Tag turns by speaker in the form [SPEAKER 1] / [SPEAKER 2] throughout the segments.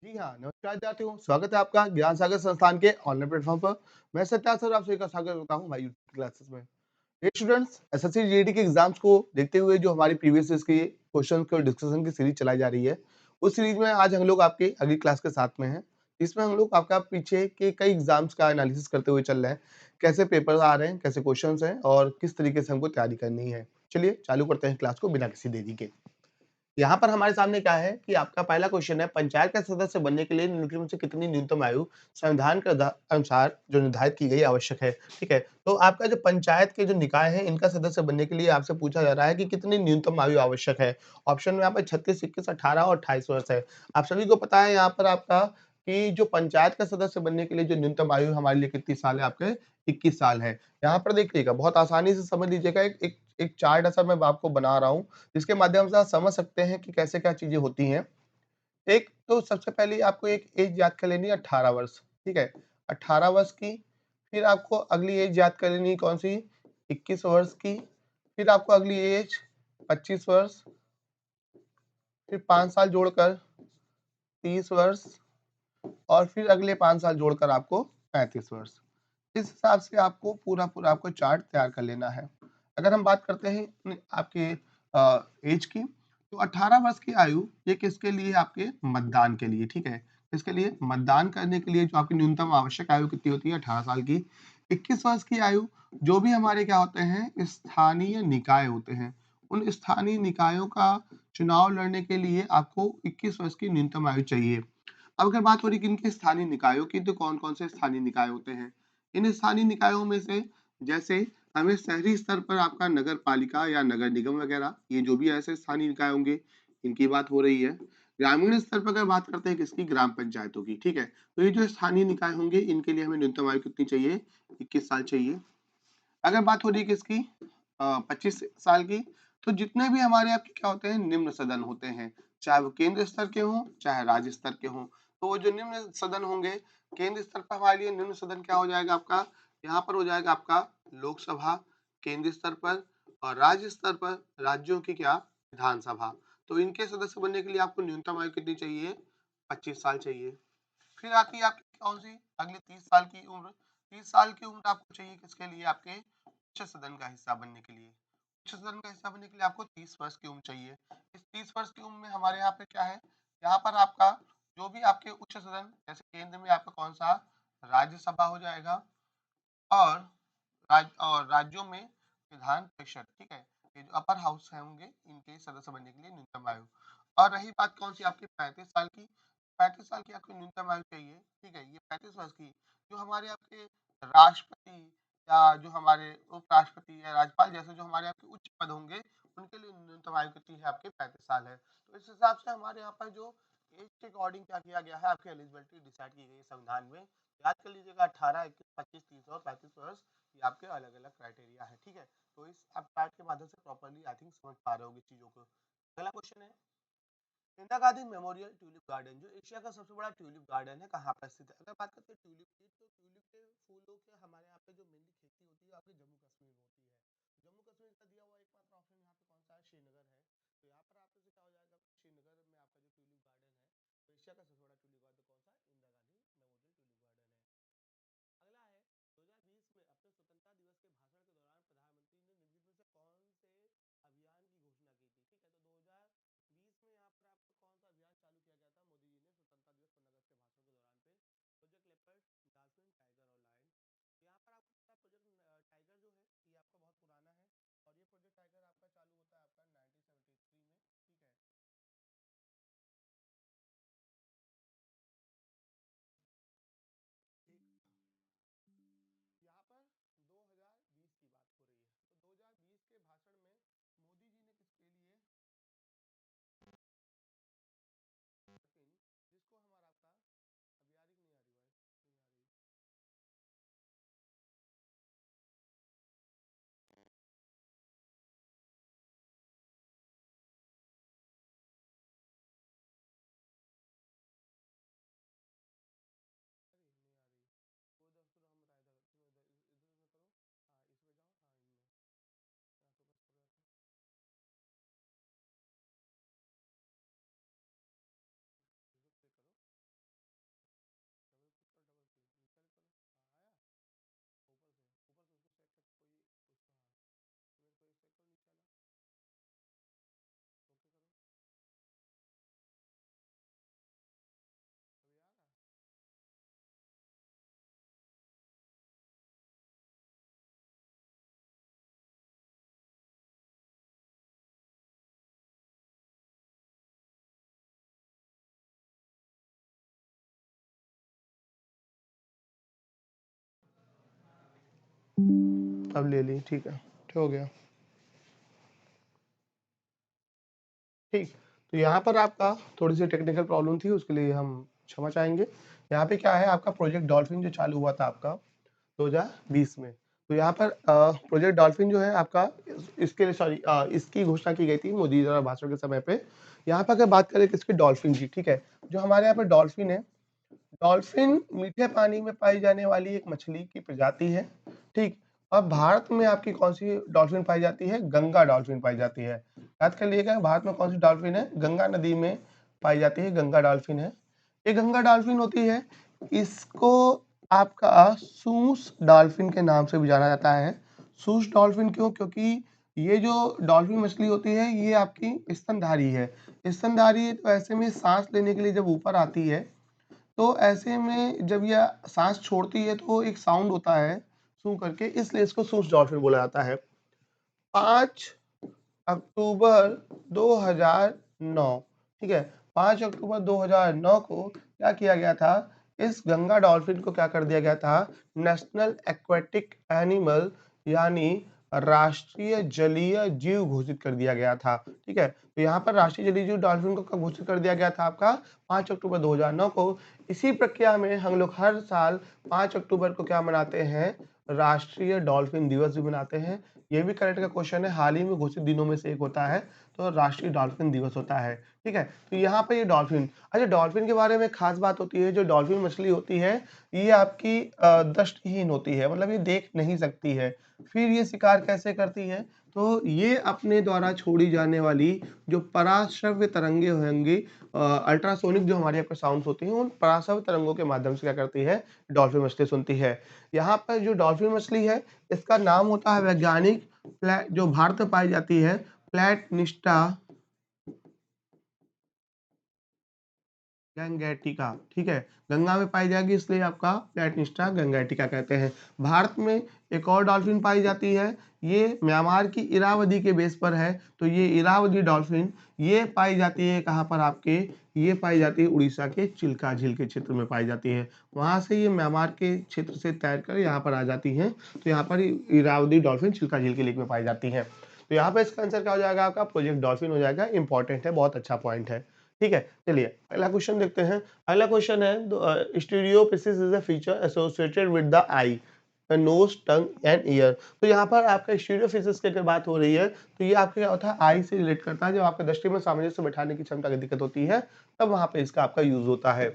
[SPEAKER 1] जी हाँ, नमस्कार विद्यार्थियों, स्वागत है आपका ज्ञान सागर संस्थान के ऑनलाइन प्लेटफ़ॉर्म पर। मैं सत्या सर आप सभी का स्वागत करता हूँ हमारी यूट्यूब क्लासेस में। ये स्टूडेंट्स एसएससी जीडी के एग्ज़ाम्स को देखते हुए जो हमारी प्रीवियस ईयर्स के क्वेश्चन के डिस्कशन की सीरीज़ चलाई जा रही है, उस सीरीज़ में आज हम लोग आपके अगली क्लास के साथ में हैं। इसमें हम लोग आपका पीछे के कई एग्ज़ाम्स का एनालिसिस करते हुए चल रहे हैं। कैसे पेपर्स आ रहे हैं, कैसे क्वेश्चन्स हैं और किस तरीके से हमको तैयारी करनी है। चलिए चालू करते हैं क्लास को बिना किसी देरी के। यहाँ पर हमारे सामने क्या है कि आपका पहला क्वेश्चन है पंचायत का सदस्य बनने के लिए निम्नलिखित में से कितनी न्यूनतम आयु संविधान के अनुसार जो निर्धारित की गई आवश्यक है। ठीक है, तो आपका जो पंचायत के जो निकाय है इनका सदस्य बनने के लिए आपसे पूछा जा रहा है कि कितनी न्यूनतम आयु आवश्यक है। ऑप्शन में यहाँ पर 36, 21, 18 और 28 वर्ष है। आप सभी को पता है यहाँ पर आपका कि जो पंचायत का सदस्य बनने के लिए जो न्यूनतम आयु हमारे लिए कितनी साल है, आपके 21 साल है। यहाँ पर देखिएगा बहुत आसानी से समझ लीजिएगा, एक चार्ट ऐसा मैं आपको बना रहा हूँ जिसके माध्यम से आप समझ सकते हैं कि कैसे क्या चीजें होती हैं। एक तो सबसे पहले आपको एक एज याद कर लेनी है 18 वर्ष, ठीक है। 18 वर्ष की, फिर आपको अगली एज याद कर लेनी है कौन सी, 21 वर्ष की, फिर आपको अगली एज 25 वर्ष, फिर 5 साल जोड़कर 30 वर्ष और फिर अगले 5 साल जोड़कर आपको 35 वर्ष। इस हिसाब से आपको पूरा आपको चार्ट तैयार कर लेना है। अगर हम बात करते हैं आपके एज की, तो 18 वर्ष की आयु ये किसके लिए, आपके मतदान के लिए, ठीक है। इसके लिए मतदान करने के लिए जो आपकी न्यूनतम आवश्यक आयु कितनी होती है, 18 साल की। 21 वर्ष की आयु जो भी हमारे क्या होते हैं, स्थानीय निकाय होते हैं, उन स्थानीय निकायों का चुनाव लड़ने के लिए आपको 21 वर्ष की न्यूनतम आयु चाहिए। अब अगर बात हो रही है किनके स्थानीय निकायों की, तो कौन कौन से स्थानीय निकाय होते हैं। इन स्थानीय निकायों में से जैसे हमें शहरी स्तर पर आपका नगर पालिका या नगर निगम वगैरह, ये जो भी ऐसे स्थानीय निकाय होंगे इनकी बात हो रही है। ग्रामीण स्तर पर अगर बात करते हैं किसकी, ग्राम पंचायतों की, ठीक है। तो ये जो स्थानीय निकाय होंगे इनके लिए हमें न्यूनतम आयु कितनी चाहिए, 21 साल चाहिए। अगर बात हो रही है किसकी, 25 साल की, तो जितने भी हमारे आपके क्या होते हैं, निम्न सदन होते हैं, चाहे वो केंद्र स्तर के हों चाहे राज्य स्तर के हों। तो वो जो निम्न सदन होंगे, केंद्र स्तर पर हमारे लिए निम्न सदन क्या हो जाएगा आपका, यहाँ पर हो जाएगा आपका लोकसभा केंद्र स्तर पर, और राज्य स्तर पर राज्यों की क्या, विधानसभा। तो इनके सदस्य बनने के लिए आपको न्यूनतम आयु कितनी चाहिए, 25 साल चाहिए। फिर आती है आपकी कौन सी, अगली 30 साल की उम्र। 30 साल की उम्र आपको चाहिए किसके लिए, आपके उच्च सदन का हिस्सा बनने के लिए। उच्च सदन का हिस्सा बनने के लिए आपको 30 वर्ष की उम्र चाहिए। इस 30 वर्ष की उम्र में हमारे यहाँ पे क्या है, यहाँ पर आपका जो भी आपके उच्च सदन, जैसे केंद्र में आपका कौन सा, राज्यसभा हो जाएगा, और राज्यों में विधान परिषद, ठीक है। ये जो अपर हाउस है होंगे इनके सदस्य बनने के लिए न्यूनतम आयु। और रही बात कौन सी आपकी, 35 साल की। 35 साल की आपको न्यूनतम आयु चाहिए, ठीक है। ये 35 वर्ष की जो हमारे आपके राष्ट्रपति या जो हमारे उपराष्ट्रपति या राज्यपाल जैसे जो हमारे आपके उच्च पद होंगे उनके लिए न्यूनतम आयु कितनी है, आपके 35 साल है। तो इस हिसाब से हमारे यहाँ पर जो एज के अकॉर्डिंग क्या किया गया है, आपकी एलिजिबिलिटी डिसाइड की गई है संविधान में। याद कर लीजिएगा 18, 21, 25, 30 और 35 वर्ष, ये आपके अलग अलग क्राइटेरिया है, ठीक है। तो इस आप चार्ट के माध्यम से प्रॉपर्ली आई थिंक समझ पा रहे होंगे चीजों को। अगला क्वेश्चन है, Indira Gandhi memorial tulip garden जो एशिया का सबसे बड़ा ट्यूलिप गार्डन है कहाँ पर स्थित है। अगर बात करते हैं ट्यूलिप की, तो ट्यूलिप के फूलों के हमारे यहाँ पे जो मेनली खेती होती है आपके जम्मू कश्मीर में होती है। जम्मू कश्मीर का दिया हुआ एकमात्र ऑप्शन यहाँ पे कौन सा है, श्रीनगर है। तो यहाँ पर आपसे क्या हो जाएगा, श्रीनगर में आपका जो ट्यूलिप गार्डन है, तो एशिया का सबसे बड़ा ट्यूलिप गार्डन कौन सा है, Indira Gandhi memorial tulip garden है। अगला है 2020 में अपने स्वतंत्रता दिवस के भाषण के दौरान प्रधानमंत्री ने निम्नलिखित में से कौन से अभियान की घोषणा की थी, ठीक है। तो 2020 में यहाँ पर आपका कौन सा अभियान चालू किया गया था मोदी जी ने स्वतंत्रता दिवस 15 अगस्त के भाषण के दौरान पे, प्रोजेक्ट लेपर्ड, डाल्फिन, टाइगर और लायन। यहाँ पर आपको पता है प्रोजेक्ट टाइगर जो है ये आपका बहुत पुराना है, और ये प्रोजेक्ट टाइगर आपका चालू होता है आपका 1973 में, ठीक है। यहाँ पर 2020 की बात हो रही है, तो 2020 के भाषण में मोदी जी ने किसके लिए, जिसको हमारा आपका अभी आ रही कि नहीं आ रही वॉइस, नहीं आ रही। अब ले ली, ठीक है, हो गया। ठीक, तो यहाँ पर आपका थोड़ी सी टेक्निकल प्रॉब्लम थी, उसके लिए हम क्षमा चाहेंगे। यहाँ पे क्या है, आपका प्रोजेक्ट डॉल्फिन जो चालू हुआ था आपका 2020 में, तो यहाँ पर प्रोजेक्ट डॉल्फिन जो है आपका इसके लिए सॉरी इसकी घोषणा की गई थी मोदी द्वारा भाषण के समय पे। यहाँ पर अगर बात करें किसकी, डॉल्फिन की, ठीक है, जो हमारे यहाँ पर डॉल्फिन है, डॉल्फिन मीठे पानी में पाई जाने वाली एक मछली की प्रजाति है, ठीक। अब भारत में आपकी कौन सी डॉल्फिन पाई जाती है, गंगा डॉल्फिन पाई जाती है। याद कर लिएगा, भारत में कौन सी डॉल्फिन है, गंगा नदी में पाई जाती है, गंगा डॉल्फिन है। ये गंगा डॉल्फिन होती है, इसको आपका सूस डॉल्फिन के नाम से भी जाना जाता है। सूस डॉल्फिन क्यों, क्योंकि ये जो डॉल्फिन मछली होती है ये आपकी स्तनधारी है। स्तनधारी है तो ऐसे में सांस लेने के लिए जब ऊपर आती है, तो ऐसे में जब यह सांस छोड़ती है तो एक साउंड होता है सू करके, इसलिए इसको सूस डॉल्फिन बोला जाता है। 5 अक्टूबर 2009, ठीक है, 5 अक्टूबर 2009 को क्या किया गया था, इस गंगा डॉल्फिन को क्या कर दिया गया था, नेशनल एक्वेटिक एनिमल यानी राष्ट्रीय जलीय जीव घोषित कर दिया गया था, ठीक है। तो यहाँ पर राष्ट्रीय जलीय जीव डॉल्फिन को कब घोषित कर दिया गया था, आपका 5 अक्टूबर 2009 को। इसी प्रक्रिया में हम लोग हर साल 5 अक्टूबर को क्या मनाते हैं, राष्ट्रीय डॉल्फिन दिवस भी मनाते हैं। ये भी करंट का क्वेश्चन है, हाल ही में घोषित दिनों में से एक होता है, तो राष्ट्रीय डॉल्फिन दिवस होता है, ठीक है। तो यहाँ पे ये डॉल्फिन, अच्छा डॉल्फिन के बारे में खास बात होती है, जो डॉल्फिन मछली होती है ये आपकी दृष्टिहीन होती है, मतलब ये देख नहीं सकती है। फिर ये शिकार कैसे करती है, तो ये अपने द्वारा छोड़ी जाने वाली जो पराश्रव्य तरंगे होंगी, अल्ट्रासोनिक जो हमारे यहाँ पे साउंड्स होती हैं, उन पराश्रव्य तरंगों के माध्यम से क्या करती है, डॉल्फिन मछली सुनती है। यहाँ पर जो डॉल्फिन मछली है इसका नाम होता है वैज्ञानिक जो भारत में पाई जाती है, प्लेटनिस्टा गंगैटिका, ठीक है, गंगा में पाई जाएगी इसलिए आपका प्लेटनिस्टा गंगैटिका कहते हैं। भारत में एक और डॉल्फिन पाई जाती है, ये म्यांमार की इरावदी के बेस पर है, तो ये इरावदी डॉल्फिन ये पाई जाती है कहाँ पर, आपके ये पाई जाती है उड़ीसा के चिल्का झील के क्षेत्र में पाई जाती है। वहां से ये म्यांमार के क्षेत्र से तैरकर यहाँ पर आ जाती हैं, तो यहाँ पर इरावदी डॉल्फिन चिल्का झील के लेक में पाई जाती है। तो यहाँ पर इसका आंसर क्या हो जाएगा, आपका प्रोजेक्ट डॉल्फिन हो जाएगा। इंपॉर्टेंट है, बहुत अच्छा पॉइंट है, ठीक है। चलिए अगला क्वेश्चन देखते हैं। अगला क्वेश्चन है stereopsis is a feature associated with the eye, nose, tongue and ear. तो यहाँ पर आपका स्टीरियोपिसिस की अगर बात हो रही है तो ये आपका क्या होता है, आई से रिलेट करता है। जब आपके दृष्टि में सामंजस्य बैठाने की क्षमता की दिक्कत होती है तब वहां पे इसका आपका यूज होता है।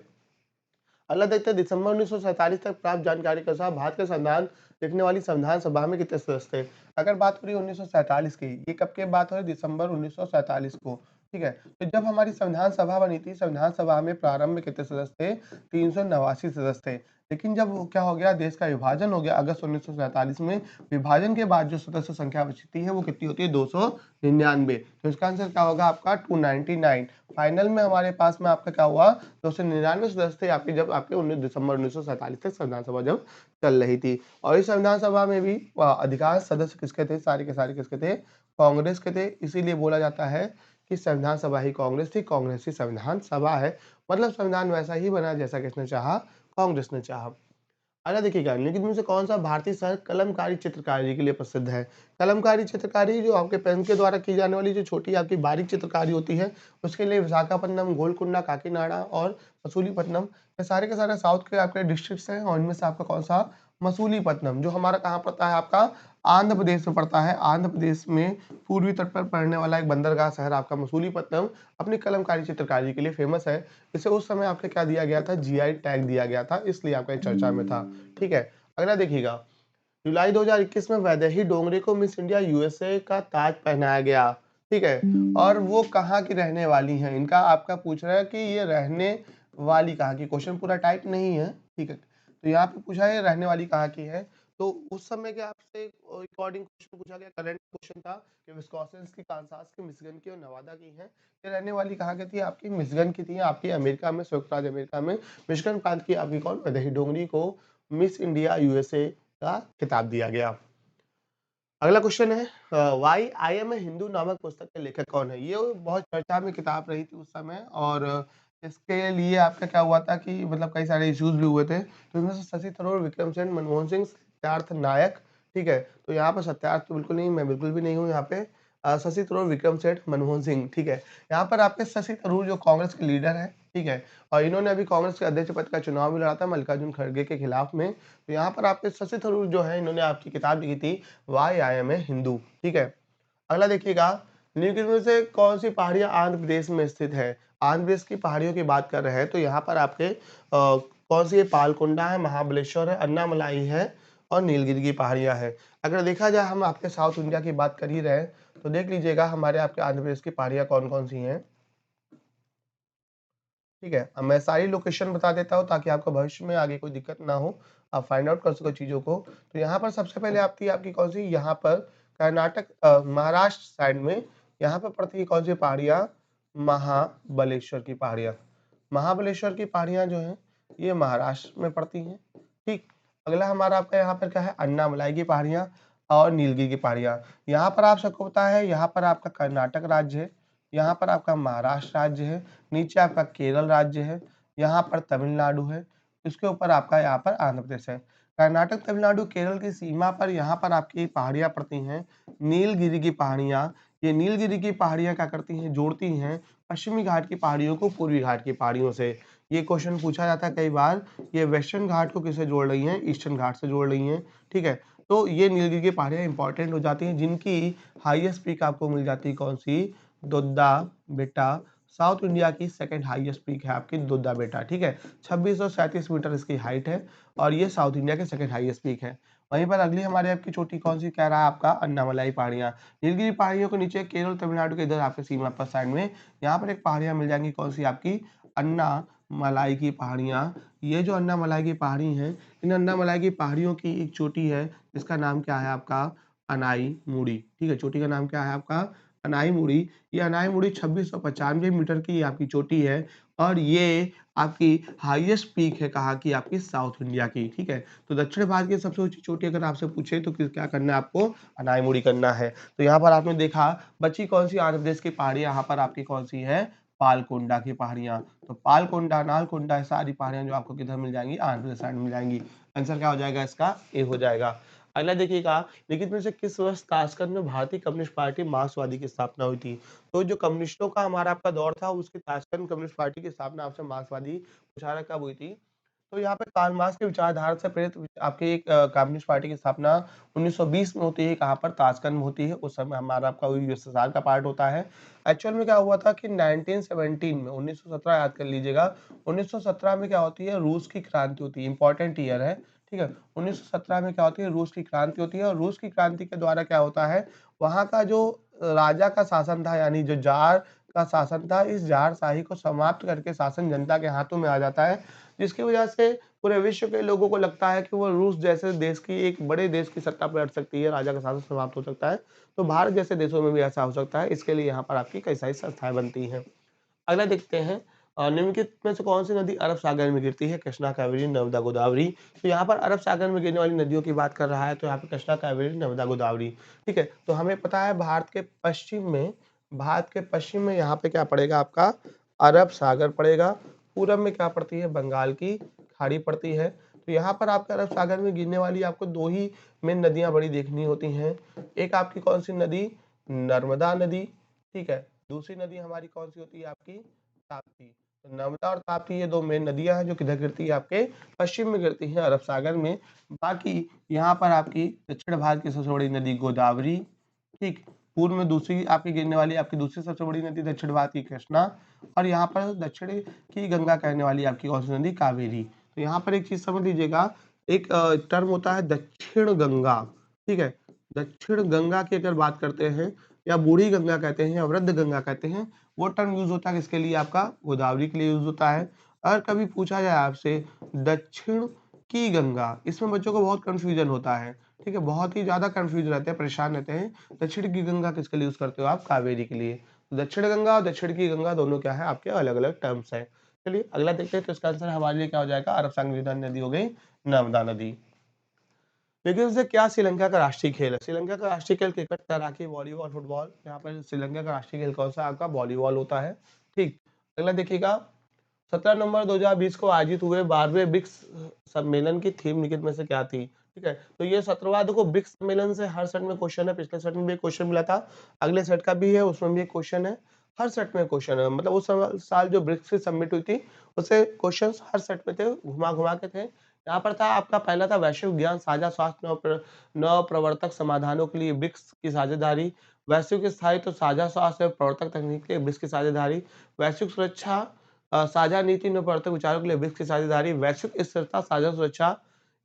[SPEAKER 1] अगला देखते हैं, दिसंबर 1947 तक प्राप्त जानकारी के अनुसार भारत के संविधान लिखने वाली संविधान सभा में कितने सदस्य थे। अगर बात हो रही है 1947 की, ये कब की बात हो रही है, दिसंबर 1947 को, ठीक है। तो जब हमारी संविधान सभा बनी थी, संविधान सभा में प्रारंभ में कितने सदस्य थे, 389 सदस्य थे। लेकिन जब क्या हो गया, देश का विभाजन हो गया अगस्त 1947 में, विभाजन के बाद जो सदस्य संख्या बचती है वो कितनी होती है, 299। तो इसका आंसर क्या होगा आपका 299। फाइनल में हमारे पास में आपका क्या हुआ, 299 सदस्य थे आपके, जब आपके 19 दिसंबर 1947 तक संविधान सभा जब चल रही थी। और इस संविधान सभा में भी अधिकांश सदस्य किसके थे, सारे के सारे किसके थे, कांग्रेस के थे। इसीलिए बोला जाता है कि संविधान सभा ही कांग्रेस थी, कांग्रेस ही संविधान सभा है। मतलब संविधान वैसा ही बना जैसा किसने चाहा, कांग्रेस ने चाहा। अगला देखिएगा, निम्न में से कौन सा भारतीय शहर कलमकारी चित्रकारी के लिए प्रसिद्ध है। कलमकारी चित्रकारी जो आपके पेन के द्वारा की जाने वाली जो छोटी आपकी बारीक चित्रकारी होती है, उसके लिए विशाखापट्टनम, गोलकुंडा, काकीनाडा और मसूलीपट्टनम, ये सारे के सारे साउथ के आपके डिस्ट्रिक्ट्स हैं। और इनमें से आपका कौन सा, मसूलीपट्टनम, जो हमारा कहाँ पड़ता है, आपका आंध्र प्रदेश में पड़ता है। आंध्र प्रदेश में पूर्वी तट पर पड़ने वाला एक बंदरगाह शहर आपका मसूलीपट्टनम अपनी कलमकारी चित्रकारी के लिए फेमस है। इसे उस समय आपको क्या दिया गया था, जीआई टैग दिया गया था, इसलिए आपका चर्चा में था, ठीक है। अगला देखिएगा, जुलाई 2021 में वैदेही डोंगरे को मिस इंडिया यूएसए का ताज पहनाया गया, ठीक है। और वो कहाँ की रहने वाली हैं, इनका आपका पूछ रहा है कि ये रहने वाली कहाँ की, क्वेश्चन पूरा टाइप नहीं है, ठीक है। तो यहाँ पे पूछा है रहने वाली कहाँ की है, तो उस समय के आपसे रिकॉर्डिंग क्वेश्चन पूछा गया, करंट क्वेश्चन था कि विस्कॉन्सिन की, कांसास की, मिशिगन की और नवादा की है। ये रहने वाली कहाँ की थी, आपकी मिशिगन की थी, आपकी अमेरिका में, संयुक्त राज्य अमेरिका में मिशिगन प्रांत की आपकी कौन, वैदेही डोंगरी को मिस इंडिया यूएसए का खिताब दिया गया। अगला क्वेश्चन है, why I am a Hindu नामक पुस्तक के लेखक कौन है। ये बहुत चर्चा में किताब रही थी उस समय, और इसके लिए आपका क्या हुआ था कि मतलब कई सारे इश्यूज भी हुए थे। तो इनमें से शशि थरूर, विक्रम सेन, मनमोहन सिंह, सिद्धार्थ नायक, ठीक है? तो यहाँ पर सत्यार्थ तो बिल्कुल नहीं, मैं बिल्कुल भी नहीं हूँ यहाँ पे। शशि थरूर, विक्रम सेठ, मनमोहन सिंह, ठीक है? यहाँ पर आपके शशि थरूर जो कांग्रेस के लीडर हैं, ठीक है? और इन्होंने अभी कांग्रेस के अध्यक्ष पद का चुनाव भी लड़ा था मल्लिकार्जुन खड़गे के खिलाफ में। तो यहाँ पर आपके शशि थरूर जो है इन्होंने आपकी किताब लिखी थी why I am a Hindu, ठीक है? अगला देखिएगा, निम्नलिखित में से कौन-सी पहाड़ियाँ आंध्र प्रदेश में स्थित है? आंध्र प्रदेश की पहाड़ियों की बात कर रहे हैं, तो यहाँ पर आपके कौन-सी है? पालकोंडा है, महाबलेश्वर है, अन्नामलाई है और नीलगिरी की पहाड़ियाँ हैं। अगर देखा जाए हम आपके साउथ इंडिया की बात कर ही रहे हैं, तो देख लीजिएगा हमारे आपके आंध्र प्रदेश की पहाड़ियाँ कौन-कौन सी हैं। ठीक है? अब मैं सारी लोकेशन बता देता हूँ ताकि आपको भविष्य में आगे कोई दिक्कत ना हो, आप फाइंड आउट कर सको चीज़ों को। तो यहाँ पर सबसे पहले आती है आपकी कौन-सी? यहाँ पर कर्नाटक महाराष्ट्र साइड में यहाँ पे पड़ती है कौन-सी पहाड़ियाँ? महाबलेश्वर की पहाड़ियाँ। महाबलेश्वर की पहाड़ियाँ जो हैं, ये महाराष्ट्र में पड़ती हैं, ठीक? अगला हमारा आपका यहाँ पर क्या है? अन्नामलाई की पहाड़ियाँ और नीलगिरी की पहाड़ियाँ। यहाँ पर आप सबको पता है, यहाँ पर आपका कर्नाटक राज्य है, यहाँ पर आपका महाराष्ट्र राज्य है, नीचे आपका केरल राज्य है, यहाँ पर तमिलनाडु है, इसके ऊपर आपका यहाँ पर आंध्र प्रदेश है। कर्नाटक, तमिलनाडु, केरल की सीमा पर यहाँ पर आपकी पहाड़ियाँ पड़ती हैं, नीलगिरी की पहाड़ियाँ। ये नीलगिरी की पहाड़ियाँ क्या करती हैं? जोड़ती हैं पश्चिमी घाट की पहाड़ियों को पूर्वी घाट की पहाड़ियों से। ये क्वेश्चन पूछा जाता है कई बार, ये वेस्टर्न घाट को किससे जोड़ रही हैं? ईस्टर्न घाट से जोड़ रही हैं, ठीक है? तो ये नीलगिरी की पहाड़ियाँ इंपॉर्टेंट हो जाती हैं, जिनकी हाईएस्ट पीक आपको मिल जाती है कौन-सी? दोद्दा बेटा। साउथ इंडिया की सेकंड हाईएस्ट पीक है आपकी दोद्दा बेटा, ठीक है? 2637 मीटर इसकी हाइट है और ये साउथ इंडिया की सेकंड हाईएस्ट पीक है। वहीं पर अगली हमारी आपकी चोटी कौन-सी कह रहा है आपका? अन्नामलाई पहाड़ियाँ। नीलगिरी पहाड़ियों के नीचे केरल, तमिलनाडु के इधर आपके सीमा पर साइड में यहाँ पर एक पहाड़ियाँ मिल जाएँगी कौन-सी आपकी? अन्नामलाई की पहाड़ियाँ। ये जो अन्नामलाई की पहाड़ी हैं, इन अन्नामलाई की पहाड़ियों की एक चोटी है, जिसका नाम क्या है आपका? अनाईमुड़ी, ठीक है? चोटी का नाम क्या है आपका? अनाईमुड़ी। ये अनाईमुड़ी 2695 मीटर की आपकी चोटी है और ये आपकी हाईएस्ट पीक है कहाँ की? आपकी साउथ इंडिया की, ठीक है? तो दक्षिण भारत की सबसे ऊँची चोटी अगर आपसे पूछे तो क्या करना है आपको? अनाईमुड़ी करना है। तो यहाँ पर आपने देखा बची कौन-सी आंध्र प्रदेश की पहाड़ियाँ, यहाँ पर आपकी कौन-सी है? पालकोंडा की पहाड़ियाँ। तो पालकोंडा, नालकोंडा ये सारी पहाड़ियाँ जो आपको किधर मिल जाएँगी? आंध्र प्रदेश साइड मिल जाएँगी। आंसर क्या हो जाएगा इसका? ए हो जाएगा। अगला देखिएगा, निम्नलिखित में से किस वर्ष ताशकंद में भारतीय कम्युनिस्ट पार्टी मार्क्सवादी की स्थापना हुई थी? तो जो कम्युनिस्टों का हमारा आपका दौर था, उसकी ताशकंद कम्युनिस्ट पार्टी की स्थापना आपसे मार्क्सवादी पूछा रहा है कब हुई थी? तो यहाँ पे कार्ल मार्क्स की विचारधारा से प्रेरित आपकी एक कम्युनिस्ट पार्टी की स्थापना 1920 में होती है, कहाँ पर? ताशकंद में होती है। उस समय हमारा आपका यूएसएसआर का पार्ट होता है। एक्चुअल में क्या हुआ था कि 1917 में 1917 याद कर लीजिएगा, 1917 में क्या होती है? रूस की क्रांति होती है, इंपॉर्टेंट ईयर है, ठीक है? 1917 में क्या होती है? रूस की क्रांति होती है और रूस की क्रांति के द्वारा क्या होता है? वहाँ का जो राजा का शासन था, यानी जो ज़ार का शासन था, इस ज़ारशाही को समाप्त करके शासन जनता के हाथों में आ जाता है, जिसकी वजह से पूरे विश्व के लोगों को लगता है कि वो रूस जैसे देश की एक बड़े देश की सत्ता पलट सकती है, राजा का शासन समाप्त हो सकता है। तो भारत जैसे देशों में भी ऐसा हो सकता है, इसके लिए यहाँ पर आपकी कई सारी संस्थाएँ बनती हैं। अगला देखते हैं, निम्नलिखित में से कौन सी नदी अरब सागर में गिरती है? कृष्णा, कावेरी, नर्मदा, गोदावरी। तो यहाँ पर अरब सागर में गिरने वाली नदियों की बात कर रहा है, तो यहाँ पे कृष्णा, कावेरी, नर्मदा, गोदावरी, ठीक है? तो हमें पता है भारत के पश्चिम में यहाँ पे क्या पड़ेगा आपका? अरब सागर पड़ेगा। पूरब में क्या पड़ती है? बंगाल की खाड़ी पड़ती है। तो यहाँ पर आपका अरब सागर में गिरने वाली आपको 2 ही मेन नदियाँ बड़ी देखनी होती हैं। एक आपकी कौन-सी नदी? नर्मदा नदी, ठीक है? दूसरी नदी हमारी कौन-सी होती है आपकी? ताप्ती। तो नर्मदा और ताप्ती ये 2 मेन नदियाँ हैं जो किधर गिरती है? आपके पश्चिम में गिरती हैं, अरब सागर में। बाकी यहाँ पर आपकी दक्षिण भारत की सबसे बड़ी नदी गोदावरी, ठीक? पूर्व में दूसरी आपकी गिरने वाली आपकी दूसरी सबसे बड़ी नदी दक्षिण भारत की कृष्णा और यहाँ पर दक्षिण की गंगा कहने वाली आपकी कौन-सी नदी? कावेरी। तो यहाँ पर एक चीज़ समझ लीजिएगा, एक टर्म होता है दक्षिण गंगा, ठीक है? दक्षिण गंगा की अगर बात करते हैं या बूढ़ी गंगा कहते हैं या वृद्ध गंगा कहते हैं, वो टर्म यूज़ होता है किसके लिए? आपका गोदावरी के लिए यूज़ होता है। अगर कभी पूछा जाए आपसे दक्षिण की गंगा, इसमें बच्चों को बहुत कन्फ्यूजन होता है, ठीक है? बहुत ही ज़्यादा कन्फ्यूज़ रहते हैं, परेशान रहते हैं। दक्षिण की गंगा किसके लिए यूज़ करते हो आप? कावेरी के लिए। दक्षिण गंगा और दक्षिण की गंगा दोनों क्या है? आपके अलग-अलग टर्म्स हैं। चलिए अगला देखते हैं, तो इसका आंसर हमारे लिए क्या हो जाएगा? अरब सागर नदी हो गई नर्मदा नदी। लेकिन से क्या श्रीलंका का राष्ट्रीय खेल है? श्रीलंका का राष्ट्रीय खेल क्रिकेट, तैराकी, वॉलीबॉल, फुटबॉल। यहाँ पर श्रीलंका का राष्ट्रीय खेल कौन सा है? आपका वॉलीबॉल होता है, ठीक? अगला देखिएगा, 17 नवंबर 2020 को आयोजित हुए 12वें ब्रिक्स सम्मेलन की थीम निम्नलिखित में से क्या थी? ठीक है, तो ये 17वां देखो ब्रिक्स सम्मेलन से हर सेट में क्वेश्चन है, पिछले सेट में भी एक क्वेश्चन मिला था, अगले सेट का भी है, उसमें भी एक क्वेश्चन है, हर सेट में क्वेश्चन है। मतलब उस साल जो ब्रिक्स की समिट हुई थी, उससे क्वेश्चंस हर सेट में थे, घुमा-घुमा के थे। यहाँ पर था आपका पहला था वैश्विक ज्ञान साझा स्वास्थ्य नव प्रवर्तक समाधानों के लिए ब्रिक्स की साझेदारी, वैश्विक स्थायित्व साझा स्वास्थ्य प्रवर्तक तकनीक के लिए ब्रिक्स की साझेदारी, वैश्विक सुरक्षा साझा नीति नव प्रवर्तक विचारों के लिए ब्रिक्स की साझेदारी, वैश्विक स्थिरता साझा सुरक्षा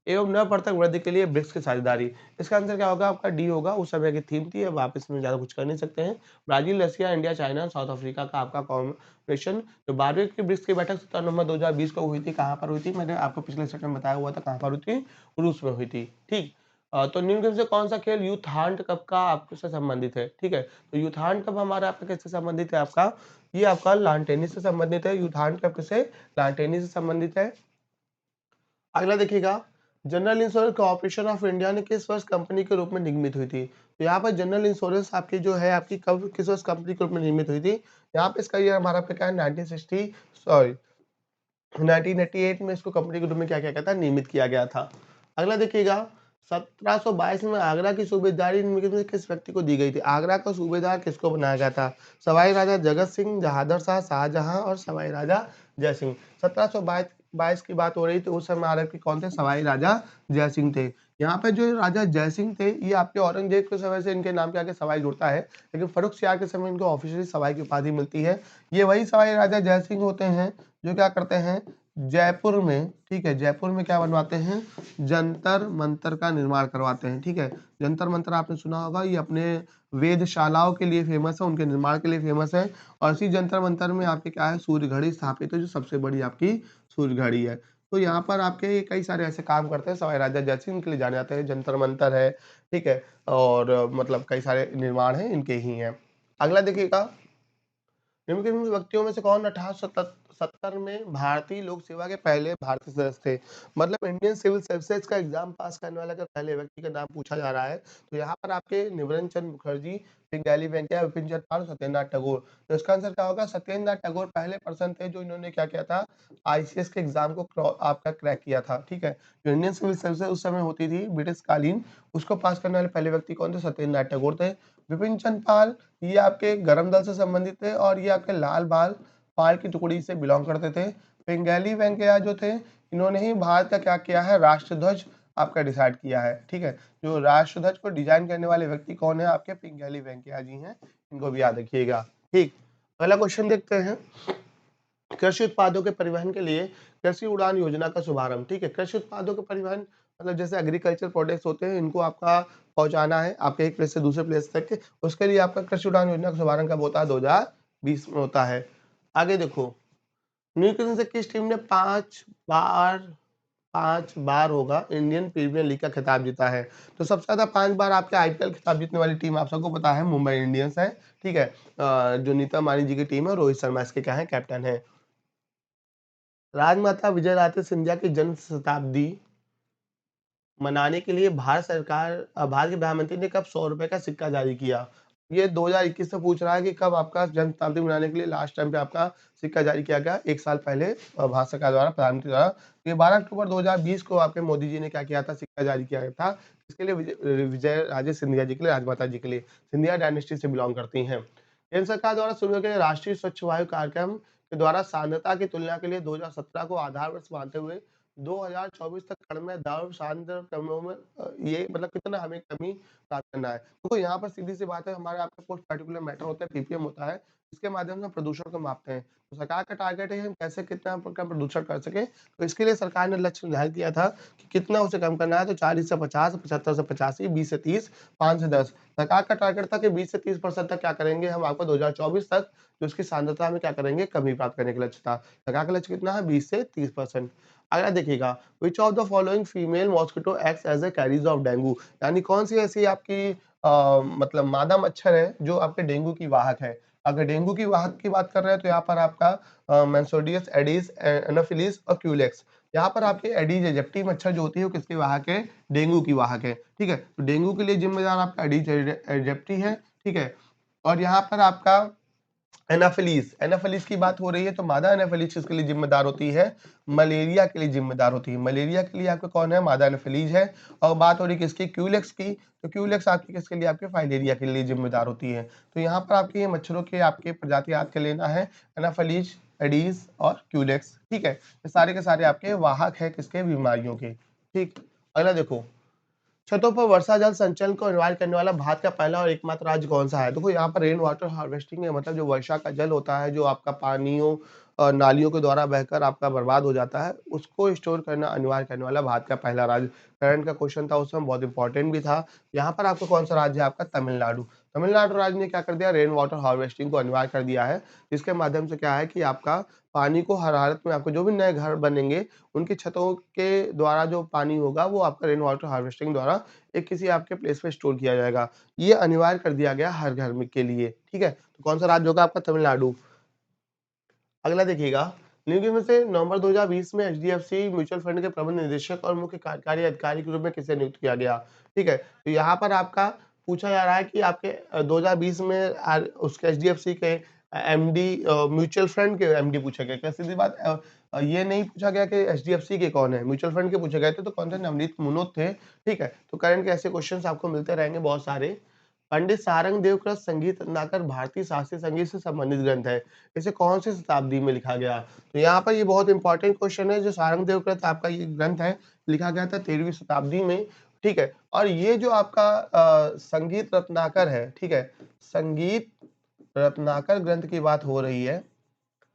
[SPEAKER 1] एवं नवप्रवर्तक वृद्धि के लिए ब्रिक्स की साझेदारी। इसका आंसर क्या होगा? आपका डी होगा। उस समय की थीम थी, अब आप इसमें ज़्यादा कुछ कर नहीं सकते हैं। Brazil, Russia, India, China, south Africa का आपका कॉम्बिनेशन। तो 12वीं की ब्रिक्स की बैठक 17 नवंबर 2020 को हुई थी। कहाँ पर हुई थी? मैंने आपको पिछले सेशन में बताया हुआ था कहाँ पर हुई थी? रूस में हुई थी। ठीक। तो निम्नलिखित में से कौन सा खेल यूथहांड कप का आपसे संबंधित है? ठीक है। तो यूथहांड कप हमारा आपका किससे संबंधित है आपका? ये आपका लॉन टेनिस से संबंधित है। यूथहांड कप किससे? लॉन टेनिस से संबंधित है। अगला देखिएगा, general insurance corporation of India ने किस वर्ष कंपनी के रूप में निगमित हुई थी? तो यहाँ पर जनरल इंश्योरेंस आपकी जो है आपकी कब किस वर्ष कंपनी के रूप में निगमित हुई थी? यहाँ पे इसका ईयर हमारा आपका क्या है 1960 सॉरी 1988 में इसको कंपनी के रूप में क्या किया गया था? नियमित किया गया था। अगला देखिएगा, 1722 में आगरा की सूबेदारी निम्नलिखित में से किस व्यक्ति को दी गई थी? आगरा का सूबेदार किसको बनाया गया था? सवाई राजा जगत सिंह, बहादुर शाह, शाहजहां और सवाई राजा जय सिंह। 1722 की बात हो रही थी, उस समय आगरा के कौन थे? सवाई राजा जय सिंह थे। यहाँ पे जो राजा जय सिंह थे, ये आपके औरंगजेब के समय से इनके नाम के आगे सवाई जुड़ता है, लेकिन फर्रुखसियार के समय इनको ऑफिशियली सवाई की उपाधि मिलती है। ये वही सवाई राजा जय सिंह होते हैं जो क्या करते हैं जयपुर में, ठीक है, जयपुर में क्या बनवाते हैं? जंतर मंतर का निर्माण करवाते हैं। ठीक है, जंतर मंतर आपने सुना होगा, ये अपने वेधशालाओं के लिए फेमस है, उनके निर्माण के लिए फेमस है। और इसी जंतर मंतर में आपके क्या है? सूर्य घड़ी स्थापित है, जो सबसे बड़ी आपकी सूर्य घड़ी है। तो यहाँ पर आपके कई सारे ऐसे काम करते हैं सवाई राजा जय सिंह, के लिए जाने जाते हैं। जंतर मंतर है, ठीक है, और मतलब कई सारे निर्माण है इनके ही हैं। अगला देखिएगा, निम्नलिखित व्यक्तियों में से कौन 1870 में भारतीय लोक सेवा के पहले भारतीय सदस्य थे? मतलब इंडियन सिविल सर्विसेज का एग्जाम पास करने वाला अगर पहले व्यक्ति का नाम पूछा जा रहा है, तो यहाँ पर आपके निवरन चंद्र मुखर्जी, पिंगली वेंकैया, विपिन चंद्र पाल, सत्येंद्रनाथ टैगोर। तो इसका आंसर क्या होगा? सत्येंद्रनाथ टैगोर पहले पर्सन थे जो इन्होंने क्या किया था? आईसीएस के एग्जाम को आपका क्रैक किया था। ठीक है, जो इंडियन सिविल सर्विसेज उस समय होती थी ब्रिटिश कालीन, उसको पास करने वाले पहले व्यक्ति कौन थे? सत्येंद्रनाथ टैगोर थे। विपिन चंद्र पाल, ये आपके गरम दल से संबंधित थे और ये आपके लाल बाल पाल की टुकड़ी से बिलोंग करते थे। पिंगली वेंकैया जो थे, इन्होंने ही भारत का क्या किया है? राष्ट्रध्वज आपका डिसाइड किया है। ठीक है, जो राष्ट्रध्वज को डिजाइन करने वाले व्यक्ति कौन है? आपके पिंगली वेंकैया जी हैं, इनको भी याद रखिएगा। ठीक, अगला क्वेश्चन देखते हैं। कृषि उत्पादों के परिवहन के लिए कृषि उड़ान योजना का शुभारंभ। ठीक है, कृषि उत्पादों के परिवहन मतलब जैसे एग्रीकल्चर प्रोडक्ट्स होते हैं, इनको आपका पहुंचाना है आपके एक प्लेस से दूसरे प्लेस तक, उसके लिए आपका कृषि उड़ान योजना का शुभारंभ कब होता है? 2020 में होता है। आगे देखो, न्यूजीलैंड से किस टीम ने 5 बार होगा इंडियन प्रीमियर लीग का खिताब जीता है? तो सबसे ज्यादा 5 बार आपके आईपीएल खिताब जीतने वाली टीम आप सबको पता है मुंबई इंडियंस है। ठीक है, जो नीता मानी जी की टीम है, रोहित शर्मा इसके क्या है? कैप्टन है। राजमाता विजयराजे सिंधिया की जन्म शताब्दी मनाने के लिए भारत के प्रधानमंत्री ने कब 100 रुपए का सिक्का जारी किया? ये 2021 से पूछ रहा है कि कब आपका जन्म शताब्दी मनाने के लिए लास्ट टाइम पे आपका सिक्का जारी किया गया? 1 साल पहले भारत सरकार द्वारा, प्रधानमंत्री द्वारा। ये 12 अक्टूबर 2020 को आपके मोदी जी ने क्या किया था? सिक्का जारी किया गया था। इसके लिए विजय राजे सिंधिया जी के लिए, राजमाता जी के लिए। सिंधिया डायनेस्टी से बिलॉन्ग करती हैं। केंद्र सरकार द्वारा शुरू किए गए राष्ट्रीय स्वच्छ वायु कार्यक्रम के द्वारा सांद्रता की तुलना के लिए 2017 को आधार वर्ष मानते हुए 2024 तक कण दाब सांद्र क्रमों में ये मतलब कितना हमें कमी प्राप्त करना है। देखो यहाँ पर सीधी सी बात है, हमारे आपका कुछ पर्टिकुलर मैटर होता है, पीपीएम होता है, इसके माध्यम से हम प्रदूषण को मापते हैं। तो सरकार का टारगेट है हम कैसे कितना कम प्रदूषण कर सके, तो इसके लिए सरकार ने लक्ष्य निर्धारित किया था कि कितना उसे कम करना है। तो 40 से 50, 75 से 85, 20 से 30, 5 से 10। सरकार का टारगेट था कि 20 से 30% तक क्या करेंगे हम आपको 2024 तक जो उसकी सांद्रता में क्या करेंगे? कमी प्राप्त करने का लक्ष्य था। सरकार का लक्ष्य कितना है? 20 से 30%। अगला देखिएगा, which of the following female mosquito acts as a carrier of dengue? यानी कौन सी ऐसी आपकी मतलब मादा मच्छर है जो आपके डेंगू की वाहक है? अगर डेंगू की वाहक की बात कर रहे हैं तो यहाँ पर आपका मेंसोडियस, एडिस, एनोफिलिस और क्यूलेक्स। यहाँ पर आपके एडीज एजिप्टी मच्छर जो होती है वो किसकी वाहक है? डेंगू की वाहक है। ठीक है, तो डेंगू के लिए जिम्मेदार आपका एडीज एजिप्टी है। ठीक है, और यहाँ पर आपका एनाफिलीज, एनाफिलीज की बात हो रही है तो मादा एनाफिलीज किसके लिए जिम्मेदार होती है? मलेरिया के लिए जिम्मेदार होती है। मलेरिया के लिए आपका कौन है? मादा एनाफिलीज है। और बात हो रही है किसकी? क्यूलेक्स की, तो क्यूलेक्स आपकी किसके लिए? आपके फाइलेरिया के लिए जिम्मेदार होती है। तो यहाँ पर आपके ये मच्छरों के आपके प्रजाति याद कर लेना है, एनाफिलीज, एडीज और क्यूलेक्स, ठीक है। ये सारे के सारे आपके वाहक है किसके? बीमारियों के, ठीक। अगला देखो, छतों पर वर्षा जल संचयन को अनिवार्य करने वाला भारत का पहला और एकमात्र राज्य कौन सा है? देखो यहाँ पर रेन वाटर हार्वेस्टिंग है, मतलब जो वर्षा का जल होता है, जो आपका पानियों नालियों के द्वारा बहकर आपका बर्बाद हो जाता है, उसको स्टोर करना अनिवार्य करने वाला भारत का पहला राज्य। करंट का क्वेश्चन था उसमें, बहुत इंपॉर्टेंट भी था। यहाँ पर आपका कौन सा राज्य है? आपका तमिलनाडु। तमिलनाडु राज्य ने क्या कर दिया? रेन वाटर हार्वेस्टिंग को अनिवार्य कर दिया है, जिसके माध्यम से क्या है कि आपका पानी को हर हालत में, आपको जो भी नए घर बनेंगे उनकी छतों के द्वारा जो पानी होगा वो आपका रेन वाटर हार्वेस्टिंग द्वारा एक किसी आपके प्लेस पे स्टोर किया जाएगा। ये अनिवार्य कर दिया गया हर घर में के लिए, ठीक है? तो कौन सा राज्य होगा आपका? तमिलनाडु। अगला देखिएगा, निम्न में से नवंबर 2020 में एचडीएफसी म्यूचुअल फंड के प्रबंध निदेशक और मुख्य कार्यकारी अधिकारी के रूप में किसे नियुक्त किया गया? ठीक है, तो यहाँ पर आपका पूछा जा रहा है कि आपके 2020 में उसके एचडीएफसी के एमडी, म्यूचुअल फंड के एमडी पूछा गया क्या? सीधी बात, ये नहीं पूछा गया कि एचडीएफसी के कौन है, म्यूचुअल फंड के पूछे गए थे, तो कौन थे? नवनीत मुनोत थे, ठीक है। तो करंट के ऐसे क्वेश्चंस आपको मिलते रहेंगे बहुत सारे। पंडित सारंग देवकृत संगीत रत्नाकर भारतीय शास्त्रीय संगीत से संबंधित ग्रंथ है, इसे कौन सी शताब्दी में लिखा गया? तो यहाँ पर ये बहुत इंपॉर्टेंट क्वेश्चन है, जो सारंग देवकृत आपका ये ग्रंथ है, लिखा गया था 13वीं शताब्दी में, ठीक है। और ये जो आपका संगीत रत्नाकर है, ठीक है, संगीत रत्नाकर ग्रंथ की बात हो रही है,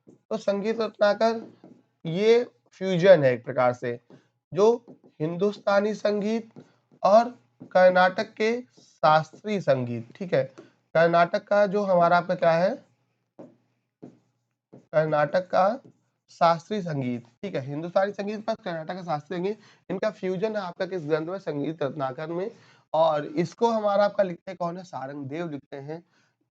[SPEAKER 1] तो संगीत रत्नाकर ये फ्यूजन है एक प्रकार से, जो हिंदुस्तानी संगीत और कर्नाटक के शास्त्रीय संगीत, ठीक है। कर्नाटक का जो हमारा आपका क्या है? कर्नाटक का शास्त्रीय संगीत, ठीक है। हिंदुस्तानी संगीत पर कर्नाटक का शास्त्रीय संगीत, इनका फ्यूजन है आपका किस ग्रंथ में? संगीत रत्नाकर में। और इसको हमारा आपका लिखते कौन है? सारंग देव लिखते हैं।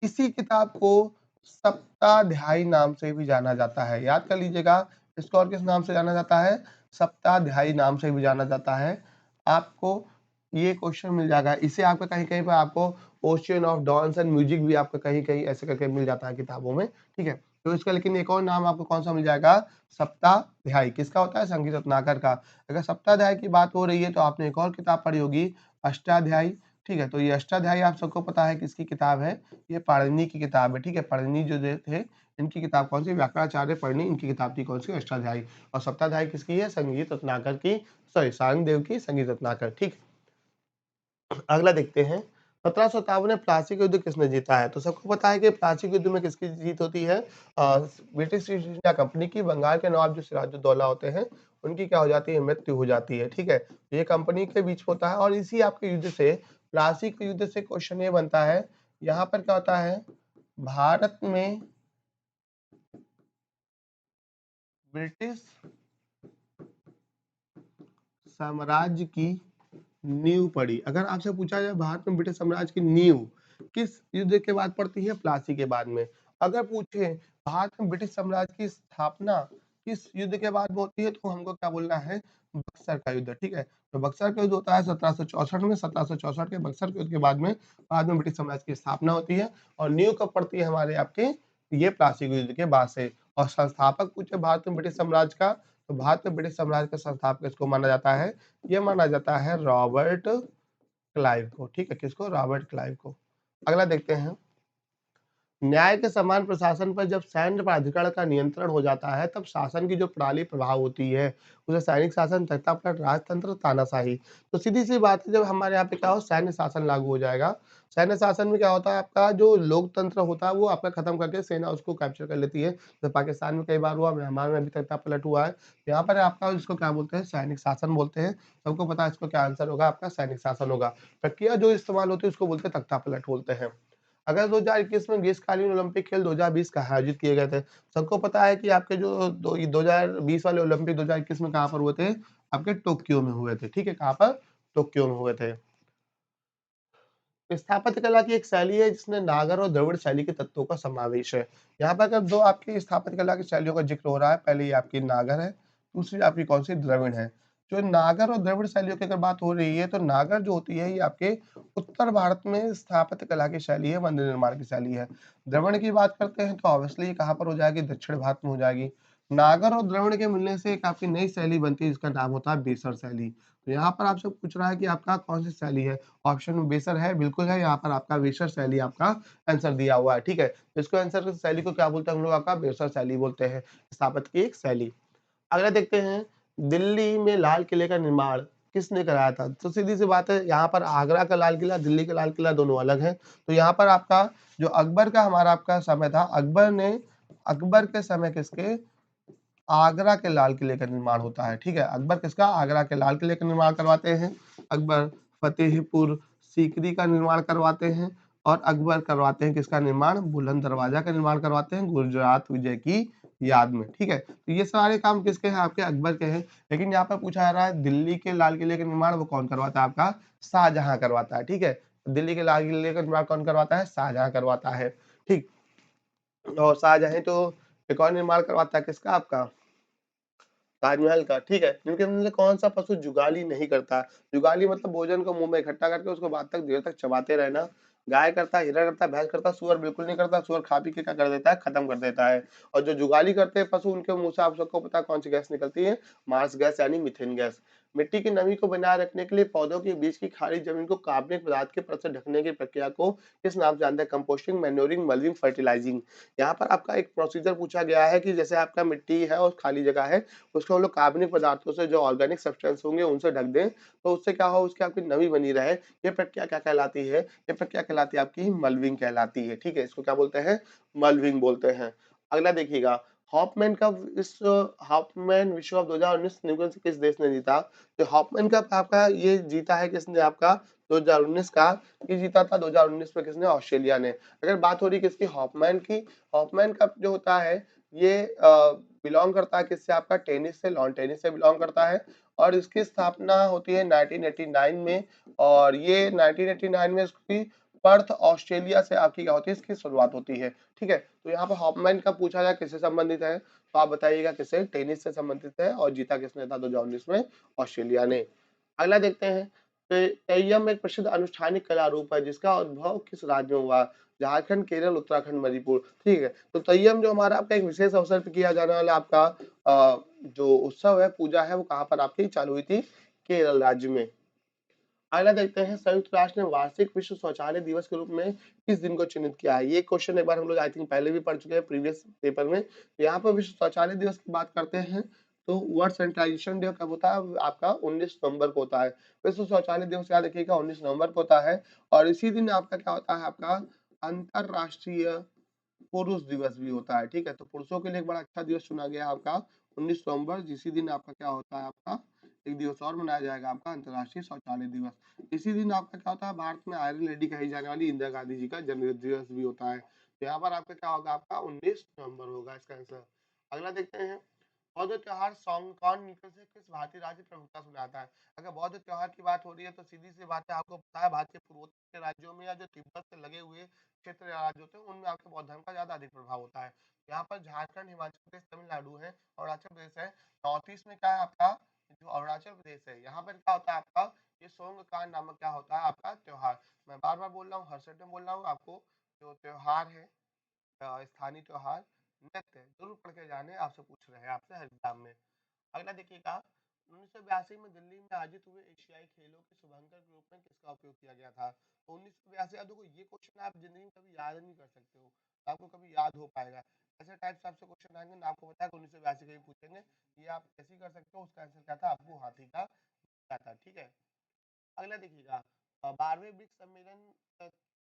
[SPEAKER 1] इसी किताब को सप्ताध्यायी नाम से भी जाना जाता है, याद कर लीजिएगा। इसको और किस नाम से जाना जाता है? सप्ताध्यायी नाम से भी जाना जाता है। आपको ये क्वेश्चन मिल जाएगा, इसे आपका कहीं-कहीं पर आपको ocean of dance and music भी आपका कहीं-कहीं ऐसे करके मिल जाता है किताबों में, ठीक है। तो इसका लेकिन एक और नाम आपको कौन सा मिल जाएगा? सप्ताध्यायी। किसका होता है? संगीत रत्नाकर का। अगर सप्ताध्यायी की बात हो रही है तो आपने एक और किताब पढ़ी होगी, अष्टाध्यायी, ठीक है। तो ये अष्टाध्यायी आप सबको पता है किसकी किताब है? ये पाणिनि की किताब है, ठीक है। पाणिनि जो थे, इनकी किताब कौन सी? व्याकरणाचार्य पाणिनि, इनकी किताब थी कौन सी? अष्टाध्यायी। और सप्ताध्यायी किसकी है? संगीत रत्नाकर की, सॉरी सारंग देव की, संगीत रत्नाकर, ठीक। अगला देखते हैं, 1757 में प्लासी का युद्ध किसने जीता है? तो सबको पता है कि प्लासी के युद्ध में किसकी जीत होती है? ब्रिटिश ईस्ट इंडिया कंपनी की। बंगाल के नवाब जो सिराजुद्दौला होते हैं, उनकी क्या हो जाती है? मृत्यु हो जाती है, ठीक है। ये कंपनी के बीच होता है और इसी आपके युद्ध से, प्लासी के युद्ध से क्वेश्चन ये बनता है, यहाँ पर क्या होता है? भारत में ब्रिटिश साम्राज्य की नींव पड़ी। अगर आपसे पूछा जाए भारत में ब्रिटिश साम्राज्य की नींव किस युद्ध के बाद पड़ती है? प्लासी के बाद में। अगर पूछे भारत में ब्रिटिश साम्राज्य की स्थापना किस युद्ध के बाद में होती है, तो हमको क्या बोलना है? बक्सर का युद्ध, ठीक है। तो बक्सर का युद्ध होता है 1764 में। 1764 के बक्सर के युद्ध के बाद में ब्रिटिश साम्राज्य की स्थापना होती है। और नींव कब पड़ती है हमारे आपके? ये प्लासी के युद्ध के बाद से। और संस्थापक पूछे भारत में ब्रिटिश साम्राज्य का, तो भारत में ब्रिटिश साम्राज्य का संस्थापक किसको माना जाता है? ये माना जाता है रॉबर्ट क्लाइव को, ठीक है। किसको? रॉबर्ट क्लाइव को। अगला देखते हैं, न्याय के समान प्रशासन पर जब सैन्य प्राधिकरण का नियंत्रण हो जाता है, तब शासन की जो प्रणाली प्रभाव होती है, उसे सैनिक शासन, तख्तापलट, राजतंत्र, तानाशाही। तो सीधी सी बात है, जब हमारे यहाँ पे क्या हो? सैन्य शासन लागू हो जाएगा। सैन्य शासन में क्या होता है? आपका जो लोकतंत्र होता है वो आपका खत्म करके सेना उसको कैप्चर कर लेती है। तो पाकिस्तान में कई बार हुआ, म्यांमार में भी तख्तापलट हुआ है। यहाँ पर आपका इसको क्या बोलते हैं? सैनिक शासन बोलते हैं। सबको पता है इसको क्या आंसर होगा? आपका सैनिक शासन होगा। प्रक्रिया जो इस्तेमाल होती है उसको बोलते हैं तख्तापलट बोलते हैं। अगर 2021 में ग्रीष्मकालीन ओलंपिक खेल 2020 कहाँ आयोजित किए गए थे? सबको पता है कि आपके जो 2020 वाले ओलंपिक 2021 में कहाँ पर हुए थे? आपके टोक्यो में हुए थे, ठीक है। कहाँ पर? टोक्यो में हुए थे। स्थापत्य कला की एक शैली है जिसमें नागर और द्रविड़ शैली के तत्वों का समावेश है। यहाँ पर अगर दो आपकी स्थापत्य कला की शैलियों का जिक्र हो रहा है, पहली आपकी नागर है, दूसरी आपकी कौन सी? द्रविड़ है। जो नागर और द्रविड़ शैलियों की अगर बात हो रही है, तो नागर जो होती है ये आपके उत्तर भारत में स्थापत्य कला की शैली है, मंदिर निर्माण की शैली है। द्रविड़ की बात करते हैं तो ऑब्वियसली कहाँ पर हो जाएगी, दक्षिण भारत में हो जाएगी। नागर और द्रविड़ के मिलने से एक आपकी नई शैली बनती है जिसका नाम होता है बेसर शैली। तो यहाँ पर आपसे पूछ रहा है कि आपका कौन सी शैली है? ऑप्शन में बेसर है, बिल्कुल है, यहाँ पर आपका बेसर शैली आपका आंसर दिया हुआ है, ठीक है। तो इसको आंसर शैली को क्या बोलते हैं हम लोग? आपका बेसर शैली बोलते हैं, स्थापत्य की एक शैली। अगला देखते हैं, दिल्ली में लाल किले का निर्माण किसने कराया था? तो सीधी सी बात है, यहाँ पर आगरा का लाल किला, दिल्ली का लाल किला दोनों अलग हैं। तो यहाँ पर आपका जो अकबर का हमारा आपका समय था, अकबर के समय किसके? आगरा के लाल किले का निर्माण होता है, ठीक है। अकबर किसका? आगरा के लाल किले का निर्माण करवाते हैं। अकबर फतेहपुर सीकरी का निर्माण करवाते हैं और अकबर करवाते हैं किसका निर्माण? बुलंद दरवाजा का निर्माण करवाते हैं गुजरात विजय की याद में, ठीक है। तो ये सारे काम किसके हैं? आपके अकबर के हैं। लेकिन यहाँ पर पूछा जा रहा है दिल्ली के लाल किले का निर्माण वो कौन करवाता है? आपका शाहजहां करवाता है, ठीक है। दिल्ली के लाल किले का निर्माण कौन करवाता है? शाहजहां करवाता है, ठीक। और शाहजहां तो एक और निर्माण करवाता है किसका? आपका ताजमहल का, ठीक है। जिनके अंदर कौन सा पशु जुगाली नहीं करता? जुगाली मतलब भोजन को मुंह में इकट्ठा करके उसको बाद तक देर तक चबाते रहना। गाय करता है, हिरण करता है, भैंस करता है, सुअर बिल्कुल नहीं करता। सुअर खा पी के क्या कर देता है? खत्म कर देता है। और जो जुगाली करते हैं पशु, उनके मुंह से आप सबको पता है कौन सी गैस निकलती है? मार्स गैस यानी मीथेन गैस। मिट्टी की नमी को बनाए रखने के लिए पौधों के बीच की खाली जमीन को कार्बनिक पदार्थ के परत से ढकने की प्रक्रिया को किस नाम से जानते हैं? Composting, manuring, mulching, fertilising. यहाँ पर आपका एक प्रोसीजर पूछा गया है कि जैसे आपका मिट्टी है और खाली जगह है, उसको हम लोग कार्बनिक पदार्थों से, जो ऑर्गेनिक सब्सटेंस होंगे उनसे ढक दें, तो उससे क्या हो? उसकी आपकी नमी बनी रहे। ये प्रक्रिया क्या कहलाती है? ये प्रक्रिया कहलाती है आपकी मल्विंग कहलाती है, ठीक है। इसको क्या बोलते हैं? मल्विंग बोलते हैं। अगला देखिएगा, हॉफमैन विश्व कप 2019 निकल से किस देश ने जीता? तो हॉफमैन कप आपका ये जीता है किसने? आपका 2019 का, ये जीता था 2019 में किसने? ऑस्ट्रेलिया ने। अगर बात हो रही किसकी? हॉफमैन की। हॉफमैन कप जो होता है ये बिलोंग करता है किससे? आपका टेनिस से, लॉन टेनिस से बिलोंग करता है। और इसकी स्थापना होती है 1989 में। और ये 1989 में इसकी पर्थ ऑस्ट्रेलिया से आपकी क्या होती है? इसकी शुरुआत होती है, ठीक है। तो यहाँ पर हॉफमैन का पूछा जाए किससे संबंधित है, तो आप बताइएगा किससे? टेनिस से संबंधित है। और जीता किसने था 2019 में? ऑस्ट्रेलिया ने। अगला देखते हैं, तेय्यम एक प्रसिद्ध अनुष्ठानिक कला रूप है जिसका उद्भव किस राज्य में हुआ? झारखंड, केरल, उत्तराखंड, मणिपुर, ठीक है। तो तेय्यम जो हमारा आपका एक विशेष अवसर पे किया जाने वाला आपका जो उत्सव है, पूजा है, वो कहाँ पर आपकी चालू हुई थी? केरल राज्य में। अगला देखते हैं, संयुक्त राष्ट्र ने वार्षिक विश्व शौचालय दिवस के रूप में किस दिन को चिन्हित किया है? ये क्वेश्चन एक बार हम लोग आई थिंक पहले भी पढ़ चुके हैं प्रीवियस पेपर में। तो यहाँ पर विश्व शौचालय दिवस की बात करते हैं तो वर्ल्ड सैनिटाइजेशन डे कब होता है? आपका 19 नवंबर को होता है। विश्व शौचालय दिवस याद रखिएगा 19 नवंबर को होता है। और इसी दिन आपका क्या होता है? आपका अंतरराष्ट्रीय पुरुष दिवस भी होता है, ठीक है। तो पुरुषों के लिए एक बड़ा अच्छा दिवस चुना गया है आपका 19 नवंबर, जिसी दिन आपका क्या होता है? आपका एक दिवस और मनाया जाएगा, आपका अंतर्राष्ट्रीय शौचालय दिवस। इसी दिन आपका क्या होता है? भारत में आयरन लेडी कही जाने वाली इंदिरा गांधी जी का जन्म दिवस भी होता है। तो यहाँ पर आपका क्या होगा? आपका 19 नवंबर होगा इसका आंसर। अगला देखते हैं, बौद्ध त्योहार सॉन्ग कौन निकल से किस भारतीय राज्य प्रमुखता से मनाता है? अगर बौद्ध त्योहार की बात हो रही है तो सीधी सी बात है, आपको पता है भारत के पूर्वोत्तर के राज्यों में या जो तिब्बत से लगे हुए क्षेत्र या राज्य होते हैं उनमें आपके बौद्ध धर्म का ज्यादा अधिक प्रभाव होता है। यहाँ पर झारखंड, हिमाचल प्रदेश, तमिलनाडु है, अरुणाचल प्रदेश है। नॉर्थ ईस्ट में क्या है आपका? जो अरुणाचल प्रदेश है, यहाँ पर क्या होता है आपका? ये सोंगकान नामक क्या होता है? आपका त्योहार। मैं बार बार बोल रहा हूँ, हर सेट में बोल रहा हूँ आपको, जो त्योहार है, स्थानीय त्योहार, नृत्य जरूर पढ़ के जाने, आपसे पूछ रहे हैं आपसे हर एग्जाम में। अगला देखिएगा, 1982 में दिल्ली में आयोजित हुए एशियाई खेलों के शुभारंभ के रूप में किसका उपयोग किया गया था? तो 1982, अब देखो ये क्वेश्चन आप जिंदगी में कभी याद नहीं कर सकते हो, आपको कभी याद हो पाएगा? ऐसे टाइप से आपसे क्वेश्चन आएंगे ना, आपको पता है 1982 कभी पूछेंगे, ये आप कैसे कर सकते हो? उसका आंसर क्या था? अब्बू हाथी का क्या था, ठीक है। अगला देखिएगा, 12वें ब्रिक्स सम्मेलन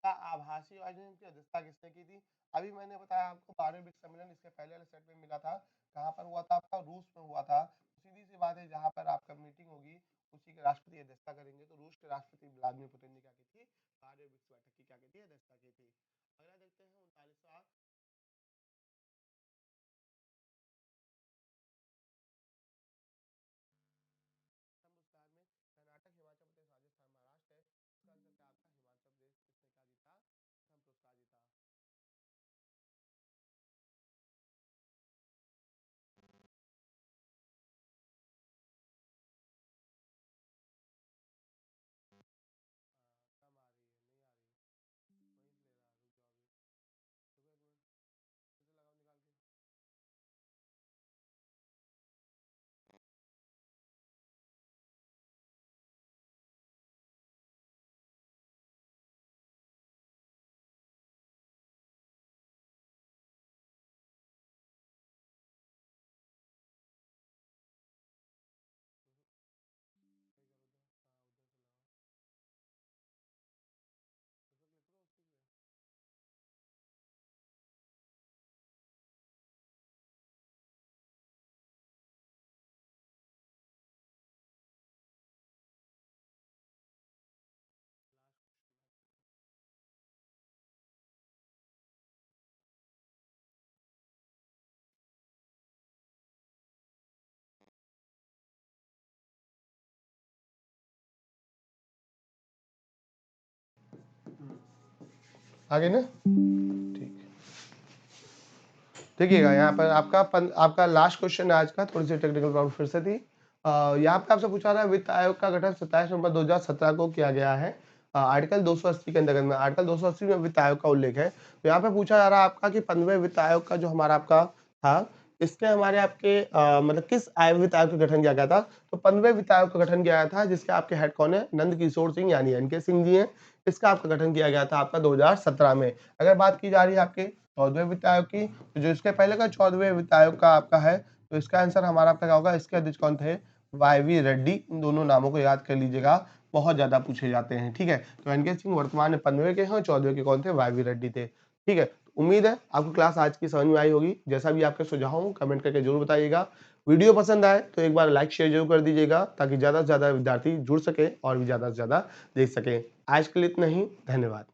[SPEAKER 1] का आभासी आयोजन की अध्यक्षता किसने की थी? अभी मैंने बताया आपको 12वें ब्रिक्स सम्मेलन इसके पहले वाले सेट में मिला था, कहाँ पर हुआ था? आपका रूस में हुआ था। सीधी सी बात है, जहाँ पर आपका मीटिंग होगी उसी के राष्ट्रपति अध्यक्षता करेंगे। तो रूस के राष्ट्रपति व्लादिमीर पुतिन ने क्या की थी? 12वें ब्रिक्स बैठक की क्या की थी? अध्यक्षता की थी। अगला देखते हैं, 39वां पुरस्कार में कर्नाटक, हिमाचल प्रदेश, राजस्थान, महाराष्ट्र है। इसका आंसर क्या आपका? हिमाचल प्रदेश। किसने क्या जीता? प्रथम पुरस्कार जीता। आगे ना, ठीक। देखिएगा यहाँ पर आपका लास्ट क्वेश्चन है आज का, थोड़ी सी टेक्निकल प्रॉब्लम फिर से थी। यहाँ पे आपसे पूछा रहा है वित्त आयोग का गठन 27 नवंबर 2017 को किया गया है। आर्टिकल 280 के अंतर्गत में, आर्टिकल 280 में वित्त आयोग का उल्लेख है। तो यहाँ पे पूछा जा रहा है आपका कि 15वें वित्त आयोग का जो हमारा आपका था, इसके हमारे आपके मतलब किस वित्त आयोग का गठन किया गया था? तो 15वें वित्त आयोग का गठन किया गया था, जिसके आपके हेड कौन है? नंद किशोर सिंह यानी एनके सिंह जी हैं। इसका आपका गठन किया गया था आपका 2017 में। अगर बात की जा रही है आपके 14वें वित्त आयोग की, तो जो इसके पहले का 14वें वित्त आयोग का आपका है, तो इसका आंसर हमारा आपका क्या होगा? इसके अध्यक्ष कौन थे? वाईवी रेड्डी। इन दोनों नामों को याद कर लीजिएगा, बहुत ज्यादा पूछे जाते हैं। ठीक है, तो एनके सिंह वर्तमान में 15वें के हैं और 14वें के कौन थे? वाईवी रेड्डी थे। ठीक है, उम्मीद है आपको क्लास आज की समझ में आई होगी। जैसा भी आपके सुझाव हो कमेंट करके जरूर बताइएगा। वीडियो पसंद आए तो एक बार लाइक शेयर जरूर कर दीजिएगा, ताकि ज्यादा से ज्यादा विद्यार्थी जुड़ सके और भी ज्यादा से ज्यादा देख सके। आज के लिए इतना ही, धन्यवाद।